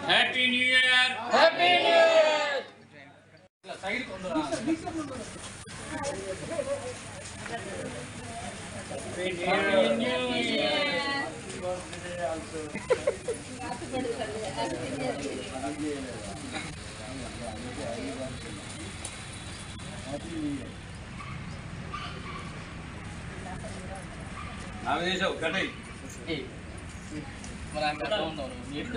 Happy new year. Happy new year. Side కొందరు happy new year. Nomination కటై మన అంతా ఉన్నారు మీరు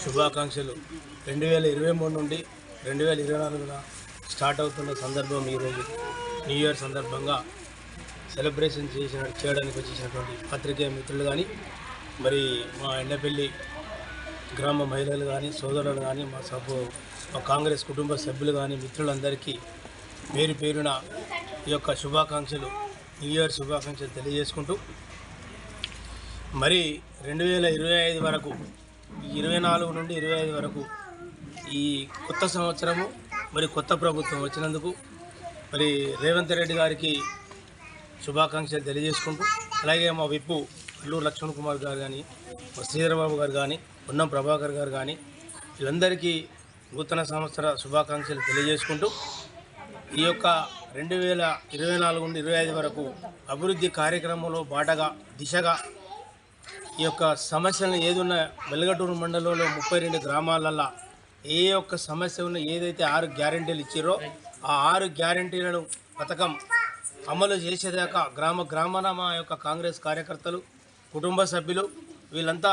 శుభాకాంక్షలు. 2023 నుండి 2024 స్టార్ట్ అవుతున్న సందర్భం ఈరోజు న్యూ ఇయర్ సందర్భంగా సెలబ్రేషన్ చేయడానికి వచ్చేసినటువంటి పత్రికేయ మిత్రులు కానీ, మరి మా ఎండపల్లి గ్రామ మహిళలు కానీ, సోదరులు కానీ, మా కాంగ్రెస్ కుటుంబ సభ్యులు కానీ, మిత్రులందరికీ పేరు పేరున ఈ యొక్క శుభాకాంక్షలు, న్యూ ఇయర్ శుభాకాంక్షలు తెలియజేసుకుంటూ, మరి 2025 వరకు, 24 నుండి 25 వరకు ఈ కొత్త సంవత్సరము, మరి కొత్త ప్రభుత్వం వచ్చినందుకు మరి రేవంత్ రెడ్డి గారికి శుభాకాంక్షలు తెలియజేసుకుంటూ, అలాగే మా విప్పు అల్లూరు లక్ష్మణ్ కుమార్ గారు కానీ, శ్రీధరబాబు గారు కానీ, పొన్నం ప్రభాకర్ గారు కానీ, వీళ్ళందరికీ నూతన సంవత్సర శుభాకాంక్షలు తెలియజేసుకుంటూ, ఈ యొక్క 2024 నుండి 25 వరకు అభివృద్ధి కార్యక్రమంలో బాటగా దిశగా ఈ యొక్క సమస్యలను ఏదున్న వెలగటూరు మండలంలో 32 గ్రామాలల్లో ఏ ఒక్క సమస్య ఉన్న ఏదైతే 6 గ్యారెంటీలు ఇచ్చారో ఆ 6 గ్యారెంటీలను పథకం అమలు చేసేదాకా గ్రామాన మా యొక్క కాంగ్రెస్ కార్యకర్తలు, కుటుంబ సభ్యులు వీళ్ళంతా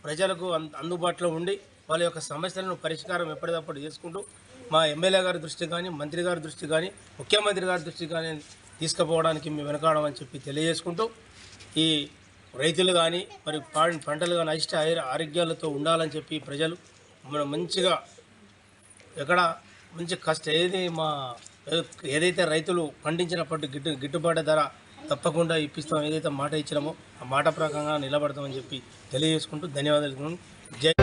ప్రజలకు అందుబాటులో ఉండి వాళ్ళ యొక్క సమస్యలను పరిష్కారం ఎప్పటికప్పుడు చేసుకుంటూ మా ఎమ్మెల్యే గారి దృష్టి కానీ, మంత్రి గారి దృష్టి కానీ, ముఖ్యమంత్రి గారి దృష్టి కానీ తీసుకుపోవడానికి మేము వెనకాడమని చెప్పి తెలియజేసుకుంటూ, ఈ రైతులు కానీ మరి పంటలు కానీ ఇష్ట ఆరోగ్యాలతో ఉండాలని చెప్పి ప్రజలు మనం మంచిగా ఎక్కడ మంచి ఏదైతే రైతులు పండించినప్పటి గిట్టుబాటు ధర తప్పకుండా ఇప్పిస్తాం, ఏదైతే మాట ఇచ్చినామో ఆ మాట ప్రకారంగా నిలబడతామని చెప్పి తెలియజేసుకుంటూ ధన్యవాదాలు. జై